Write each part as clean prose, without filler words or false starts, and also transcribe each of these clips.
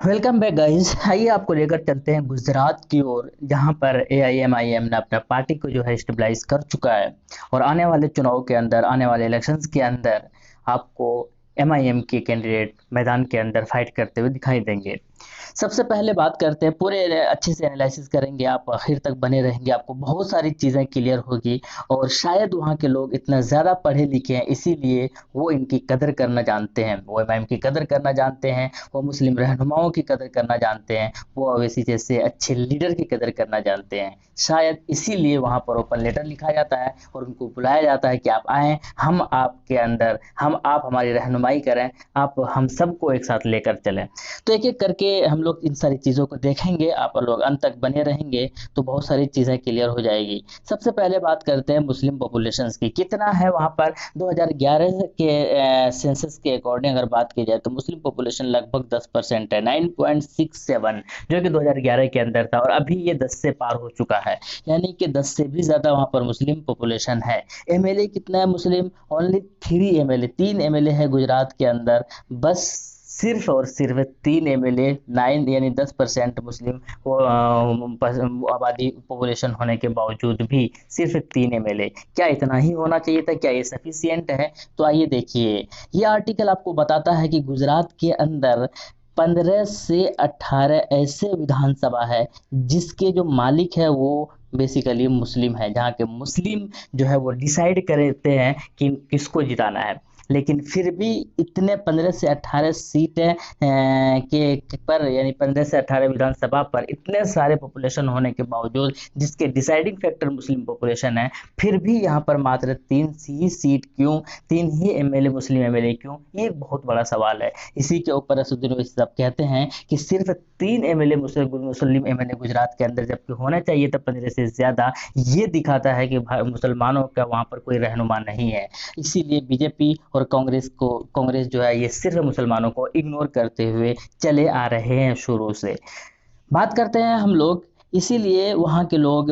Welcome back guys. आइए आपको लेकर चलते हैं गुजरात की ओर, जहां पर एआईएमआईएम ने अपना पार्टी को जो है स्टेबलाइज कर चुका है। और आने वाले चुनाव के अंदर, आने वाले इलेक्शंस के अंदर आपको एमआईएम के कैंडिडेट मैदान के अंदर फाइट करते हुए दिखाई देंगे। सबसे पहले बात करते हैं, पूरे अच्छे से एनालिसिस करेंगे, आप आखिर तक बने रहेंगे, आपको बहुत सारी चीज़ें क्लियर होगी। और शायद वहाँ के लोग इतना ज़्यादा पढ़े लिखे हैं, इसीलिए वो इनकी कदर करना जानते हैं, वो एमआईएम की कदर करना जानते हैं, वो मुस्लिम रहनुमाओं की कदर करना जानते हैं, वो अवैसी जैसे अच्छे लीडर की कदर करना जानते हैं। शायद इसीलिए वहाँ पर ओपन लेटर लिखा जाता है और उनको बुलाया जाता है कि आप आएँ, हम आपके अंदर, हम आप हमारी रहनुमाई करें, आप हम सबको एक साथ लेकर चलें। तो एक एक करके हम लोग इन सारी चीज़ों को देखेंगे, आप लोग अंत तक बने रहेंगे तो बहुत सारी चीज़ें क्लियर हो जाएगी। सबसे पहले बात करते हैं मुस्लिम पॉपुलेशंस की, कितना है वहाँ पर। 2011 के सेंसस के अकॉर्डिंग अगर बात की जाए तो मुस्लिम पॉपुलेशन लगभग 10% है, 9.67, जो कि 2011 के अंदर था, और अभी ये 10 से पार हो चुका है। यानी कि 10 से भी ज़्यादा वहाँ पर मुस्लिम पॉपुलेशन है। एमएलए कितना है मुस्लिम? ओनली 3 एमएलए, 3 एमएलए है गुजरात के अंदर। बस सिर्फ और सिर्फ 3 एमएलए, 9 यानी 10% मुस्लिम आबादी पॉपुलेशन होने के बावजूद भी सिर्फ 3 एमएलए। क्या इतना ही होना चाहिए था? क्या ये सफिशियंट है? तो आइए देखिए, ये आर्टिकल आपको बताता है कि गुजरात के अंदर 15 से 18 ऐसे विधानसभा है जिसके जो मालिक है वो बेसिकली मुस्लिम है, जहाँ के मुस्लिम जो है वो डिसाइड करते हैं कि किसको जिताना है। लेकिन फिर भी इतने 15 से 18 सीटें के पर, यानी 15 से 18 विधानसभा पर इतने सारे पॉपुलेशन होने के बावजूद, जिसके डिसाइडिंग फैक्टर मुस्लिम पॉपुलेशन है, फिर भी यहाँ पर मात्र 3 ही सीट क्यों, 3 ही एमएलए मुस्लिम एमएलए क्यों? ये एक बहुत बड़ा सवाल है। इसी के ऊपर असदुद्दीन ओवैसी साहब कहते हैं कि सिर्फ 3 एमएलए मुस्लिम एमएलए गुजरात के अंदर, जबकि होना चाहिए था 15 से ज्यादा। ये दिखाता है कि मुसलमानों का वहाँ पर कोई रहनुमा नहीं है। इसीलिए बीजेपी और कांग्रेस जो है ये सिर्फ मुसलमानों को इग्नोर करते हुए चले आ रहे हैं शुरू से। बात करते हैं हम लोग, इसीलिए वहाँ के लोग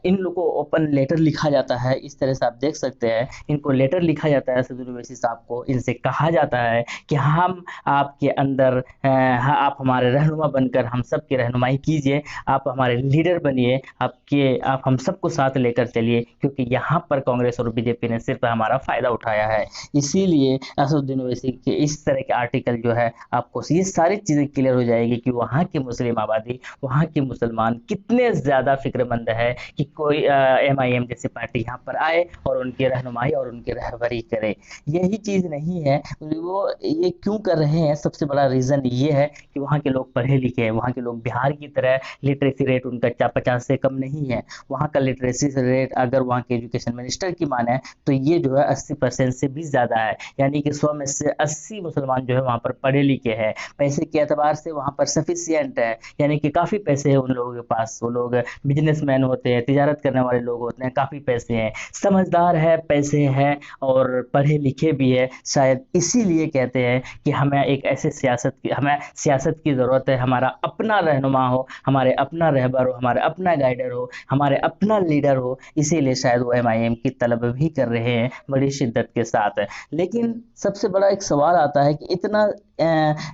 इन लोगों को ओपन लेटर लिखा जाता है। इस तरह से आप देख सकते हैं, इनको लेटर लिखा जाता है असदुद्दीन ओवैसी साहब को। इनसे कहा जाता है कि हम आपके अंदर आप हमारे रहनुमा बनकर हम सब की रहनुमाई कीजिए, आप हमारे लीडर बनिए, आप हम सबको साथ लेकर चलिए, क्योंकि यहाँ पर कांग्रेस और बीजेपी ने सिर्फ हमारा फायदा उठाया है। इसीलिए असदुद्दीन ओवैसी के इस तरह के आर्टिकल जो है, आपको ये सारी चीज़ें क्लियर हो जाएगी कि वहाँ की मुस्लिम आबादी, वहाँ के मुसलमान कितने ज़्यादा फिक्रमंद है कि कोई एमआईएम जैसी पार्टी यहाँ पर आए और उनकी रहनुमाई और उनकी रहबरी करे। यही चीज़ नहीं है, वो ये क्यों कर रहे हैं? सबसे बड़ा रीज़न ये है कि वहाँ के लोग पढ़े लिखे हैं, वहाँ के लोग बिहार की तरह लिटरेसी रेट उनका 50 से कम नहीं है। वहाँ का लिटरेसी रेट अगर वहाँ के एजुकेशन मिनिस्टर की माने तो ये जो है 80% से भी ज़्यादा है। यानी कि 100 में से 80 मुसलमान जो है वहाँ पर पढ़े लिखे हैं। पैसे के एतबार से वहाँ पर सफिशियंट है, यानी कि काफ़ी पैसे हैं उन लोगों के पास। वो लोग बिजनेसमैन होते हैं, तिजारत करने वाले लोग होते हैं, काफ़ी पैसे हैं, समझदार है, पैसे हैं और पढ़े लिखे भी है। शायद इसीलिए कहते हैं कि हमें सियासत की ज़रूरत है, हमारा अपना रहनुमा हो, हमारे अपना रहबर हो, हमारे अपना गाइडर हो, हमारे अपना लीडर हो। इसीलिए शायद वो एमआईएम की तलब भी कर रहे हैं बड़ी शिद्दत के साथ। लेकिन सबसे बड़ा एक सवाल आता है कि इतना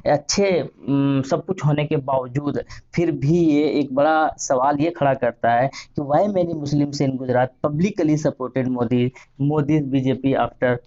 अच्छे सब कुछ होने के बावजूद फिर भी ये एक बड़ा सवाल ये खड़ा करता है कि why many Muslims in Gujarat publicly supported Modi BJP after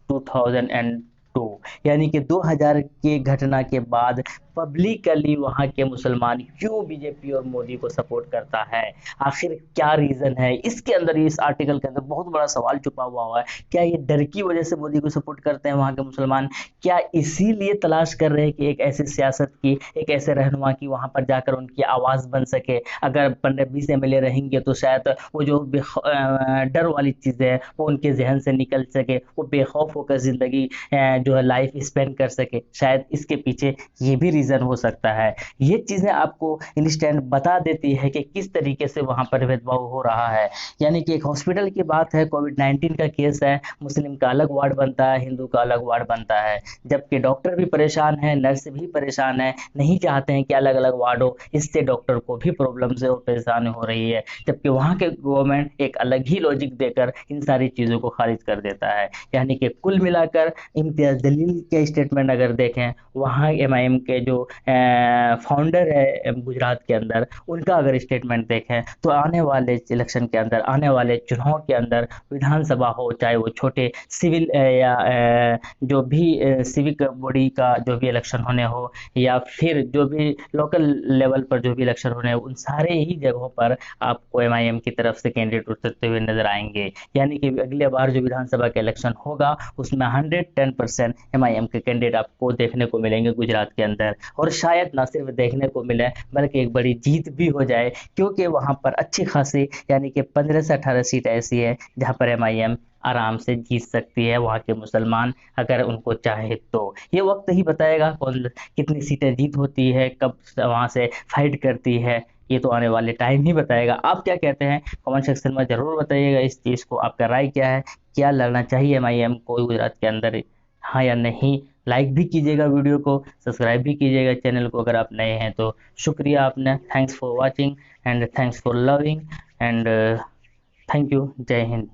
2002। यानी कि 2000 के घटना के बाद पब्लिकली वहाँ के मुसलमान क्यों बीजेपी और मोदी को सपोर्ट करता है? आखिर क्या रीज़न है? इसके अंदर, इस आर्टिकल के अंदर बहुत बड़ा सवाल छुपा हुआ है। क्या ये डर की वजह से मोदी को सपोर्ट करते हैं वहाँ के मुसलमान? क्या इसीलिए तलाश कर रहे हैं कि एक ऐसी सियासत की, एक ऐसे रहनुमा की वहाँ पर जाकर उनकी आवाज़ बन सके? अगर 15-20 एमएलए रहेंगे तो शायद वो जो डर वाली चीज़ें है वो उनके जहन से निकल सके, वो बेखौफ होकर ज़िंदगी जो है लाइफ स्पेंड कर सके। शायद इसके पीछे ये भी रीज़न रीज़न हो सकता है। ये चीज़ें आपको इंस्टेंट बता देती है कि किस तरीके से वहाँ पर भेदभाव हो रहा है। यानी कि एक हॉस्पिटल की बात है, कोविड-19 का केस है, मुस्लिम का अलग वार्ड बनता है, हिंदू का अलग वार्ड बनता है। जबकि डॉक्टर भी परेशान है, नर्स भी परेशान है, नहीं चाहते हैं कि अलग-अलग वार्ड हो, इससे डॉक्टर को भी प्रॉब्लम से और परेशानी हो रही है। जबकि वहाँ के गवर्नमेंट एक अलग ही लॉजिक देकर इन सारी चीज़ों को खारिज कर देता है। यानी कि कुल मिलाकर इम्तियाज़ जलील के स्टेटमेंट अगर देखें, वहाँ एमआईएम के जो फाउंडर है गुजरात के अंदर, उनका अगर स्टेटमेंट देखें तो आने वाले इलेक्शन के अंदर, आने वाले चुनाव के अंदर, विधानसभा हो चाहे वो छोटे सिविल या जो भी सिविक बॉडी का जो भी इलेक्शन होने हो, या फिर जो भी लोकल लेवल पर जो भी इलेक्शन होने हो, उन सारे ही जगहों पर आपको एमआईएम की तरफ से कैंडिडेट उतरते हुए नजर आएंगे। यानी कि अगले बार जो विधानसभा का इलेक्शन होगा उसमें 110% एमआईएम के कैंडिडेट आपको देखने को मिलेंगे गुजरात के अंदर। और शायद ना सिर्फ देखने को मिले बल्कि एक बड़ी जीत भी हो जाए, क्योंकि वहां पर अच्छी खासी यानी कि 15 से 18 सीट ऐसी है जहां पर एमआईएम आराम से जीत सकती है, वहाँ के मुसलमान अगर उनको चाहे तो। ये वक्त ही बताएगा कौन कितनी सीटें जीत होती है, कब वहाँ से फाइट करती है, ये तो आने वाले टाइम ही बताएगा। आप क्या कहते हैं कमेंट सेक्शन में ज़रूर बताइएगा इस चीज़ को, आपका राय क्या है, क्या लड़ना चाहिए एमआईएम को गुजरात के अंदर, हाँ या नहीं। लाइक भी कीजिएगा वीडियो को, सब्सक्राइब भी कीजिएगा चैनल को अगर आप नए हैं तो। शुक्रिया आपने, thanks for watching and thanks for loving and thank you. जय हिंद।